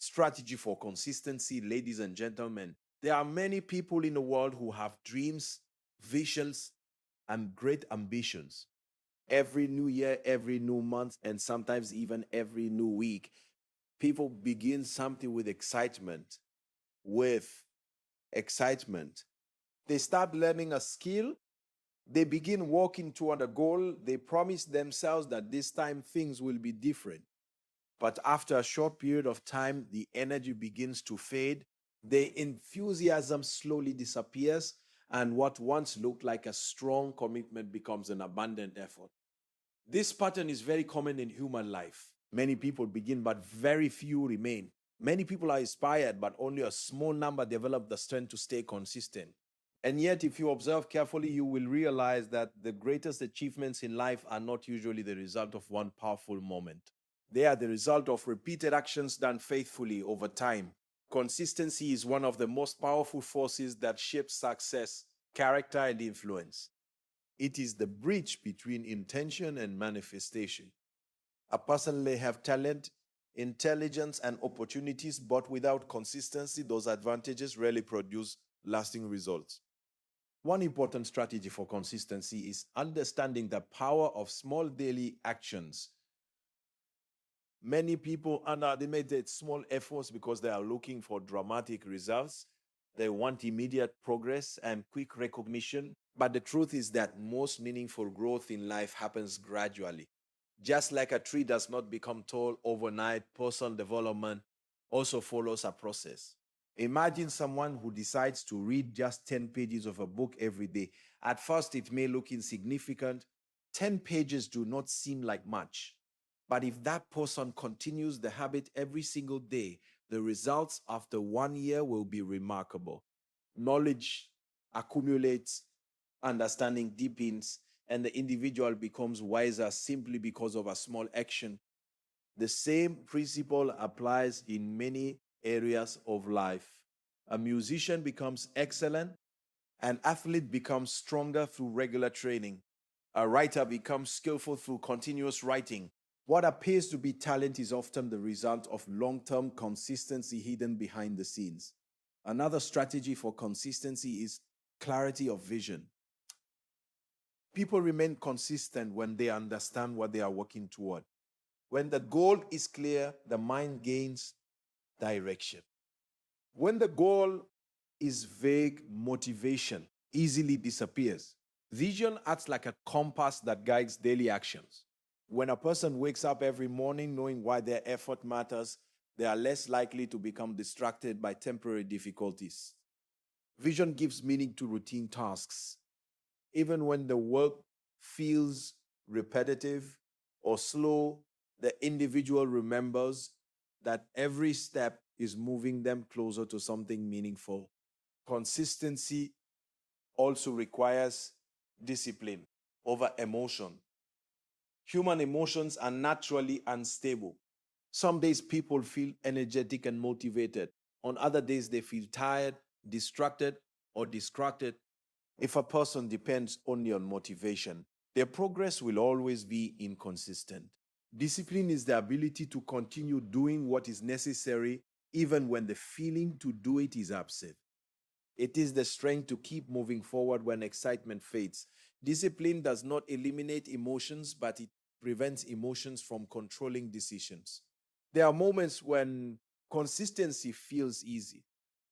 strategy for consistency, ladies and gentlemen. There are many people in the world who have dreams, visions, and great ambitions. Every new year, every new month, and sometimes even every new week, people begin something with excitement. They start learning a skill, they begin working toward a goal, they promise themselves that this time things will be different. But after a short period of time, the energy begins to fade, the enthusiasm slowly disappears, and what once looked like a strong commitment becomes an abandoned effort. This pattern is very common in human life. Many people begin, but very few remain. Many people are inspired, but only a small number develop the strength to stay consistent. And yet, if you observe carefully, you will realize that the greatest achievements in life are not usually the result of one powerful moment. They are the result of repeated actions done faithfully over time. Consistency is one of the most powerful forces that shapes success, character, and influence. It is the bridge between intention and manifestation. A person may have talent, intelligence, and opportunities, but without consistency, those advantages rarely produce lasting results. One important strategy for consistency is understanding the power of small daily actions. Many people underestimate small efforts because they are looking for dramatic results. They want immediate progress and quick recognition. But the truth is that most meaningful growth in life happens gradually. Just like a tree does not become tall overnight, personal development also follows a process. Imagine someone who decides to read just 10 pages of a book every day. At first, it may look insignificant. 10 pages do not seem like much. But if that person continues the habit every single day, the results after 1 year will be remarkable. Knowledge accumulates, understanding deepens, and the individual becomes wiser simply because of a small action. The same principle applies in many areas of life. A musician becomes excellent, an athlete becomes stronger through regular training, a writer becomes skillful through continuous writing. What appears to be talent is often the result of long term consistency hidden behind the scenes. Another strategy for consistency is clarity of vision. People remain consistent when they understand what they are working toward. When the goal is clear, the mind gains direction. When the goal is vague, motivation easily disappears. Vision acts like a compass that guides daily actions. When a person wakes up every morning knowing why their effort matters, they are less likely to become distracted by temporary difficulties. Vision gives meaning to routine tasks. Even when the work feels repetitive or slow, the individual remembers that every step is moving them closer to something meaningful. Consistency also requires discipline over emotion. Human emotions are naturally unstable. Some days people feel energetic and motivated. On other days, they feel tired, distracted, or distracted. If a person depends only on motivation, their progress will always be inconsistent. Discipline is the ability to continue doing what is necessary even when the feeling to do it is absent. It is the strength to keep moving forward when excitement fades. Discipline does not eliminate emotions, but it prevents emotions from controlling decisions. There are moments when consistency feels easy,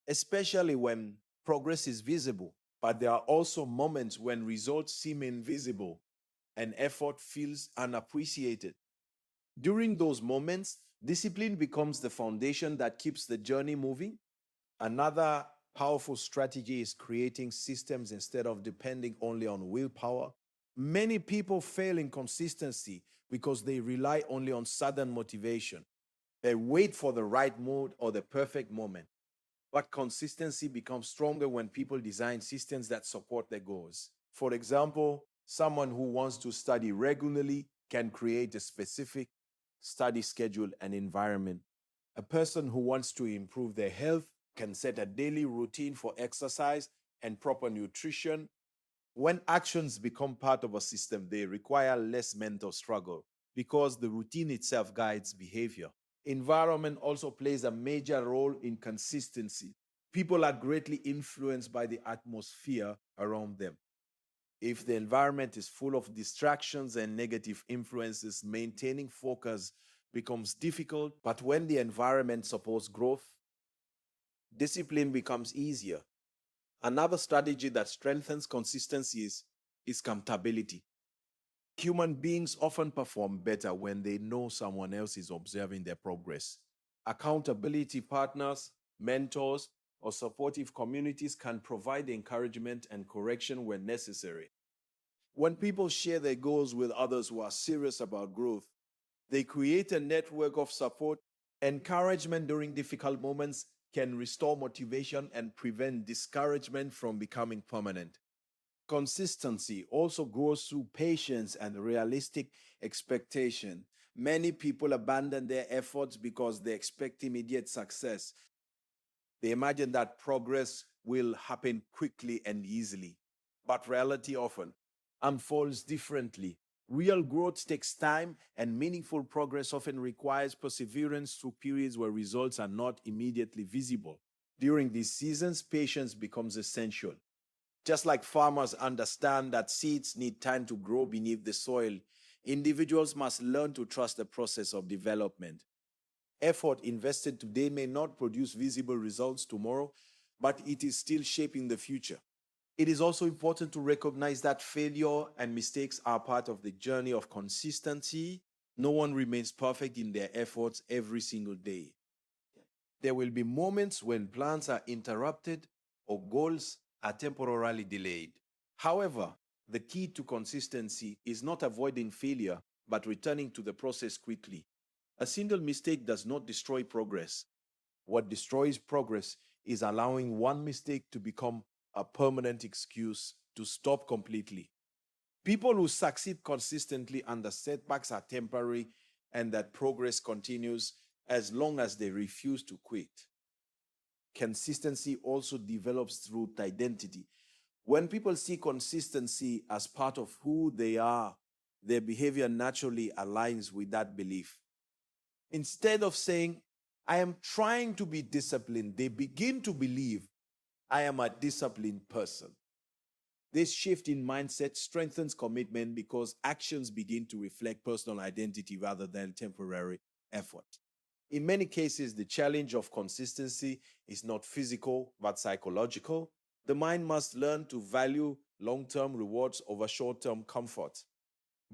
especially when progress is visible. But there are also moments when results seem invisible and effort feels unappreciated. During those moments, discipline becomes the foundation that keeps the journey moving. Another powerful strategy is creating systems instead of depending only on willpower. Many people fail in consistency because they rely only on sudden motivation. They wait for the right mood or the perfect moment. But consistency becomes stronger when people design systems that support their goals. For example, someone who wants to study regularly can create a specific study schedule and environment. A person who wants to improve their health can set a daily routine for exercise and proper nutrition. When actions become part of a system, they require less mental struggle because the routine itself guides behavior. Environment also plays a major role in consistency. People are greatly influenced by the atmosphere around them. If the environment is full of distractions and negative influences, maintaining focus becomes difficult. But when the environment supports growth, discipline becomes easier. Another strategy that strengthens consistency is accountability. Human beings often perform better when they know someone else is observing their progress. Accountability partners, mentors, or supportive communities can provide encouragement and correction when necessary. When people share their goals with others who are serious about growth, they create a network of support. Encouragement during difficult moments can restore motivation and prevent discouragement from becoming permanent. Consistency also grows through patience and realistic expectation. Many people abandon their efforts because they expect immediate success. They imagine that progress will happen quickly and easily. But reality often unfolds differently. Real growth takes time, and meaningful progress often requires perseverance through periods where results are not immediately visible. During these seasons, patience becomes essential. Just like farmers understand that seeds need time to grow beneath the soil, individuals must learn to trust the process of development. Effort invested today may not produce visible results tomorrow, but it is still shaping the future. It is also important to recognize that failure and mistakes are part of the journey of consistency. No one remains perfect in their efforts every single day. There will be moments when plans are interrupted or goals are temporarily delayed. However, the key to consistency is not avoiding failure, but returning to the process quickly. A single mistake does not destroy progress. What destroys progress is allowing one mistake to become a permanent excuse to stop completely. People who succeed consistently under setbacks are temporary and that progress continues as long as they refuse to quit. Consistency also develops through identity. When people see consistency as part of who they are, their behavior naturally aligns with that belief. Instead of saying, I am trying to be disciplined, they begin to believe, I am a disciplined person. This shift in mindset strengthens commitment because actions begin to reflect personal identity rather than temporary effort. In many cases, the challenge of consistency is not physical but psychological. The mind must learn to value long term rewards over short term comfort.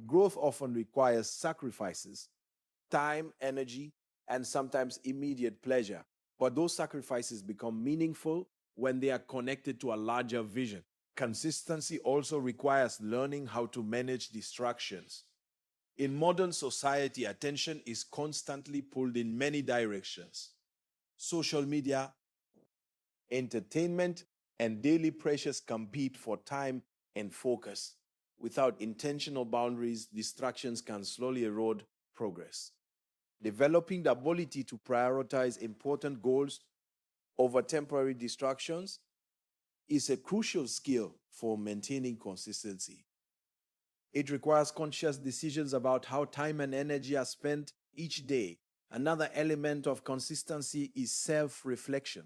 Growth often requires sacrifices, time, energy, and sometimes immediate pleasure. But those sacrifices become meaningful when they are connected to a larger vision. Consistency also requires learning how to manage distractions. In modern society, attention is constantly pulled in many directions. Social media, entertainment, and daily pressures compete for time and focus. Without intentional boundaries, distractions can slowly erode progress. Developing the ability to prioritize important goals over temporary distractions is a crucial skill for maintaining consistency. It requires conscious decisions about how time and energy are spent each day. Another element of consistency is self reflection.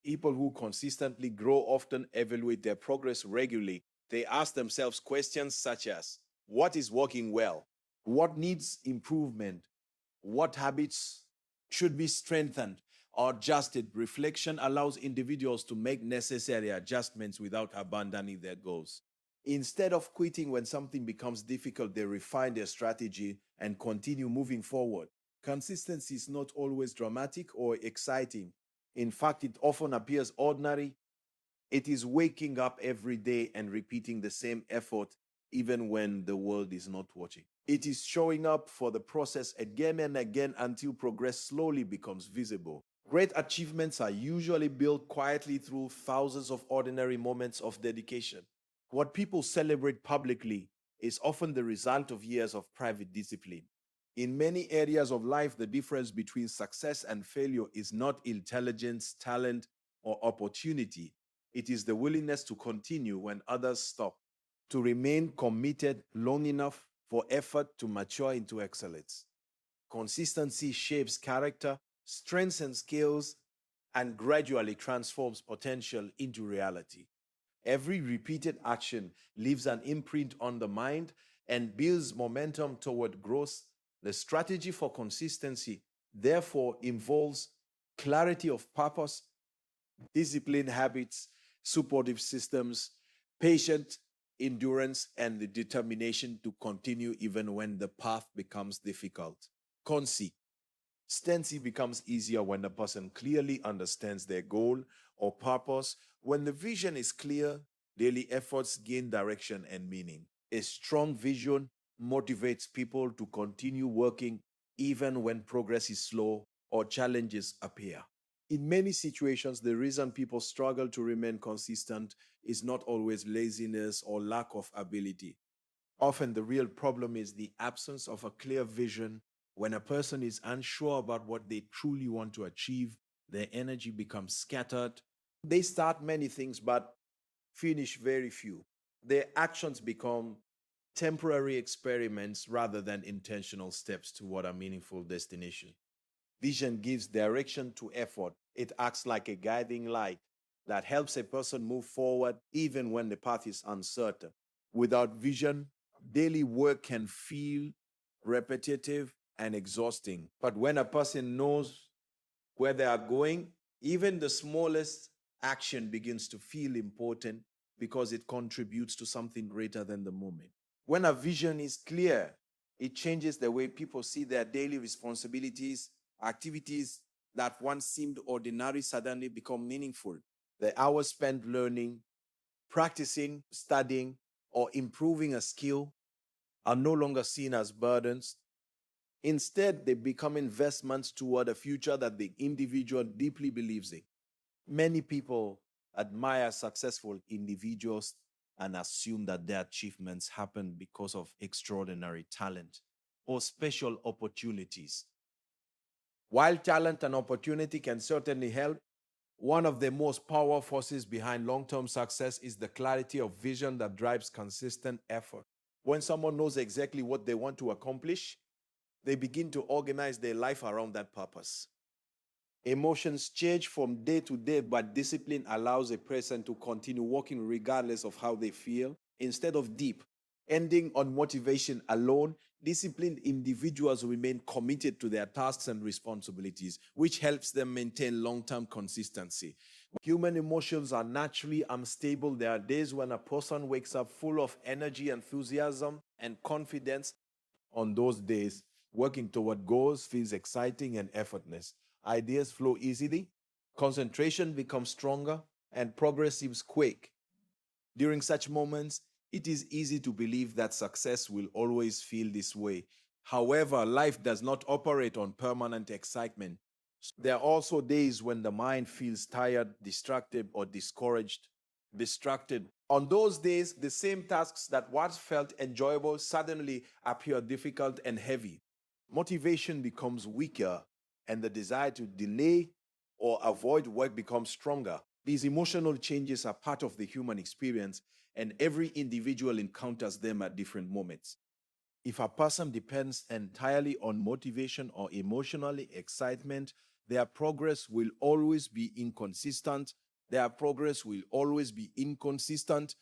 People who consistently grow often evaluate their progress regularly. They ask themselves questions such as, what is working well? What needs improvement? What habits should be strengthened or adjusted? Reflection allows individuals to make necessary adjustments without abandoning their goals. Instead of quitting when something becomes difficult, they refine their strategy and continue moving forward. Consistency is not always dramatic or exciting. In fact, it often appears ordinary. It is waking up every day and repeating the same effort even when the world is not watching. It is showing up for the process again and again until progress slowly becomes visible. Great achievements are usually built quietly through thousands of ordinary moments of dedication. What people celebrate publicly is often the result of years of private discipline. In many areas of life, the difference between success and failure is not intelligence, talent, or opportunity. It is the willingness to continue when others stop, to remain committed long enough for effort to mature into excellence. Consistency shapes character, strengthens skills, and gradually transforms potential into reality. Every repeated action leaves an imprint on the mind and builds momentum toward growth. The strategy for consistency, therefore, involves clarity of purpose, disciplined habits, supportive systems, patient endurance, and the determination to continue even when the path becomes difficult. Consistency becomes easier when the person clearly understands their goal or purpose. When the vision is clear, daily efforts gain direction and meaning. A strong vision motivates people to continue working even when progress is slow or challenges appear. In many situations, the reason people struggle to remain consistent is not always laziness or lack of ability. Often, the real problem is the absence of a clear vision. When a person is unsure about what they truly want to achieve, their energy becomes scattered. They start many things but finish very few. Their actions become temporary experiments rather than intentional steps toward a meaningful destination. Vision gives direction to effort. It acts like a guiding light that helps a person move forward even when the path is uncertain. Without vision, daily work can feel repetitive and exhausting. But when a person knows where they are going, even the smallest action begins to feel important because it contributes to something greater than the moment. When a vision is clear, it changes the way people see their daily responsibilities. Activities that once seemed ordinary suddenly become meaningful. The hours spent learning, practicing, studying, or improving a skill are no longer seen as burdens. Instead, they become investments toward a future that the individual deeply believes in. Many people admire successful individuals and assume that their achievements happen because of extraordinary talent or special opportunities. While talent and opportunity can certainly help, one of the most powerful forces behind long term success is the clarity of vision that drives consistent effort. When someone knows exactly what they want to accomplish, they begin to organize their life around that purpose. Emotions change from day to day, but discipline allows a person to continue working regardless of how they feel. Instead of deep ending on motivation alone, disciplined individuals remain committed to their tasks and responsibilities, which helps them maintain long term consistency. Human emotions are naturally unstable. There are days when a person wakes up full of energy, enthusiasm, and confidence. On those days, working toward goals feels exciting and effortless. Ideas flow easily, concentration becomes stronger, and progress seems quick. During such moments, it is easy to believe that success will always feel this way. However, life does not operate on permanent excitement. There are also days when the mind feels tired, distracted, or discouraged. Distracted. On those days, the same tasks that once felt enjoyable suddenly appear difficult and heavy. Motivation becomes weaker, and the desire to delay or avoid work becomes stronger. These emotional changes are part of the human experience, and every individual encounters them at different moments. If a person depends entirely on motivation or emotional excitement, their progress will always be inconsistent. Their progress will always be inconsistent.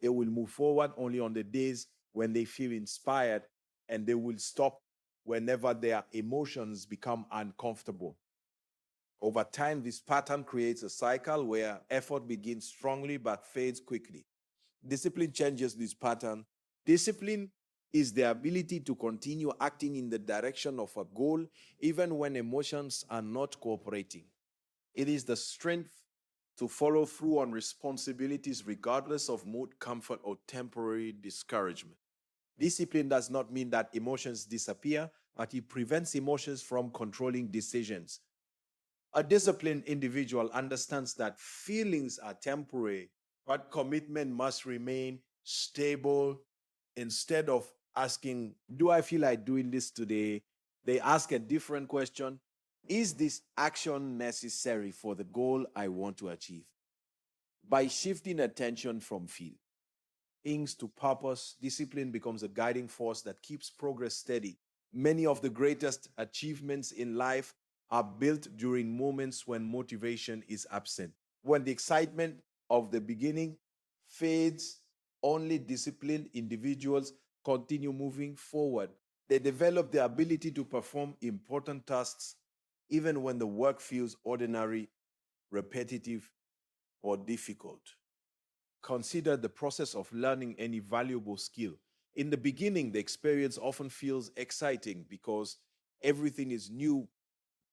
They will move forward only on the days when they feel inspired, and they will stop whenever their emotions become uncomfortable. Over time, this pattern creates a cycle where effort begins strongly but fades quickly. Discipline changes this pattern. Discipline is the ability to continue acting in the direction of a goal even when emotions are not cooperating. It is the strength to follow through on responsibilities regardless of mood, comfort, or temporary discouragement. Discipline does not mean that emotions disappear, but it prevents emotions from controlling decisions. A disciplined individual understands that feelings are temporary, but commitment must remain stable. Instead of asking, do I feel like doing this today? They ask a different question. Is this action necessary for the goal I want to achieve? By shifting attention from feelings to purpose, discipline becomes a guiding force that keeps progress steady. Many of the greatest achievements in life are built during moments when motivation is absent. When the excitement of the beginning fades, only disciplined individuals continue moving forward. They develop the ability to perform important tasks even when the work feels ordinary, repetitive, or difficult. Consider the process of learning any valuable skill. In the beginning, the experience often feels exciting because everything is new.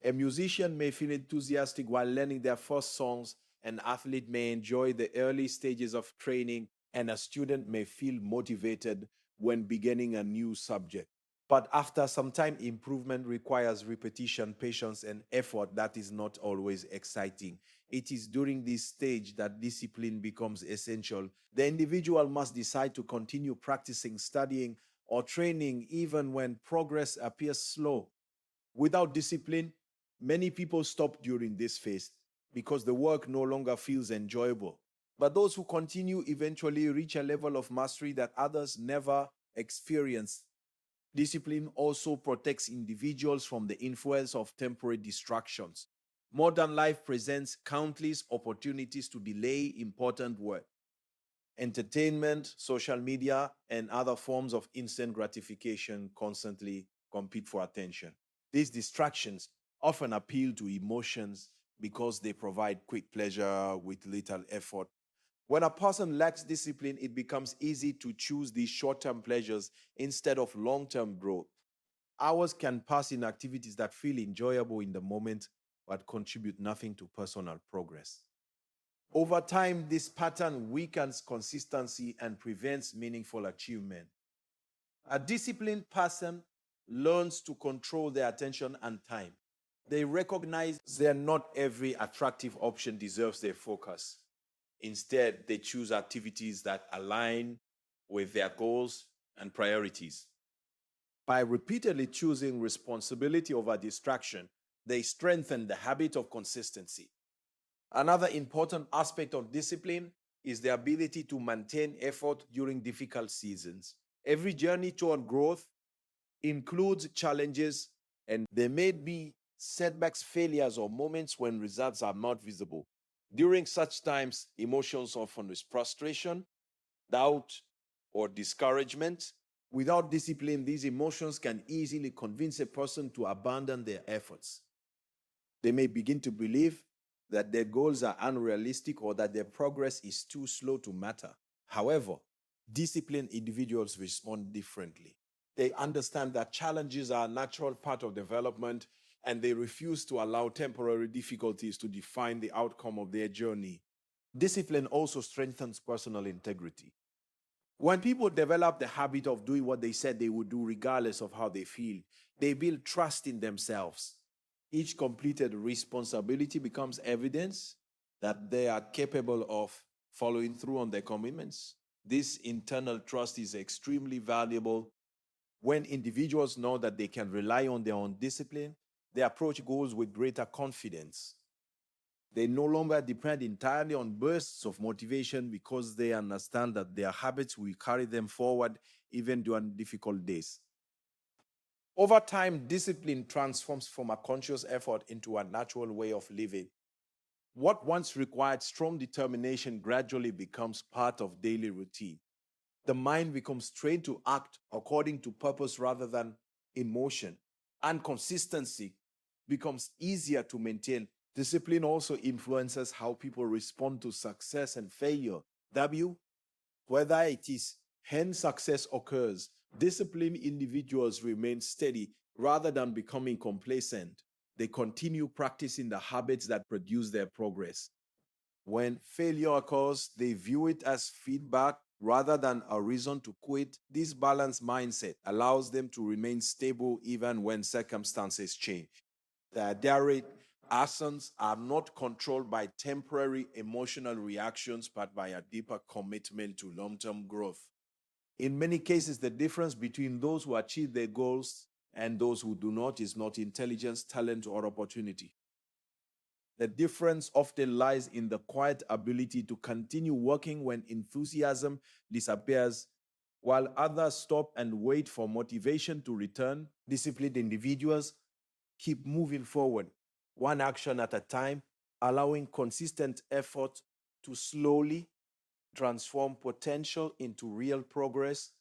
A musician may feel enthusiastic while learning their first songs, an athlete may enjoy the early stages of training, and a student may feel motivated when beginning a new subject. But after some time, improvement requires repetition, patience, and effort that is not always exciting. It is during this stage that discipline becomes essential. The individual must decide to continue practicing, studying, or training even when progress appears slow. Without discipline, many people stop during this phase because the work no longer feels enjoyable. But those who continue eventually reach a level of mastery that others never experience. Discipline also protects individuals from the influence of temporary distractions. Modern life presents countless opportunities to delay important work. Entertainment, social media, and other forms of instant gratification constantly compete for attention. These distractions often appeal to emotions because they provide quick pleasure with little effort. When a person lacks discipline, it becomes easy to choose these short term pleasures instead of long term growth. Hours can pass in activities that feel enjoyable in the moment but contribute nothing to personal progress. Over time, this pattern weakens consistency and prevents meaningful achievement. A disciplined person learns to control their attention and time. They recognize that not every attractive option deserves their focus. Instead, they choose activities that align with their goals and priorities. By repeatedly choosing responsibility over distraction, they strengthen the habit of consistency. Another important aspect of discipline is the ability to maintain effort during difficult seasons. Every journey toward growth includes challenges, and there may be setbacks, failures, or moments when results are not visible. During such times, emotions often is frustration, doubt, or discouragement. Without discipline, these emotions can easily convince a person to abandon their efforts. They may begin to believe that their goals are unrealistic or that their progress is too slow to matter. However, disciplined individuals respond differently. They understand that challenges are a natural part of development and they refuse to allow temporary difficulties to define the outcome of their journey. Discipline also strengthens personal integrity. When people develop the habit of doing what they said they would do, regardless of how they feel, they build trust in themselves. Each completed responsibility becomes evidence that they are capable of following through on their commitments. This internal trust is extremely valuable. When individuals know that they can rely on their own discipline, they approach goals with greater confidence. They no longer depend entirely on bursts of motivation because they understand that their habits will carry them forward even during difficult days. Over time, discipline transforms from a conscious effort into a natural way of living. What once required strong determination gradually becomes part of daily routine. The mind becomes trained to act according to purpose rather than emotion, and consistency becomes easier to maintain. Discipline also influences how people respond to success and failure. W, whether it is when success occurs, disciplined individuals remain steady rather than becoming complacent. They continue practicing the habits that produce their progress. When failure occurs, they view it as feedback rather than a reason to quit. This balanced mindset allows them to remain stable even when circumstances change. Their actions are not controlled by temporary emotional reactions, but by a deeper commitment to long term growth. In many cases, the difference between those who achieve their goals and those who do not is not intelligence, talent, or opportunity. The difference often lies in the quiet ability to continue working when enthusiasm disappears. While others stop and wait for motivation to return, disciplined individuals keep moving forward, one action at a time, allowing consistent effort to slowly transform potential into real progress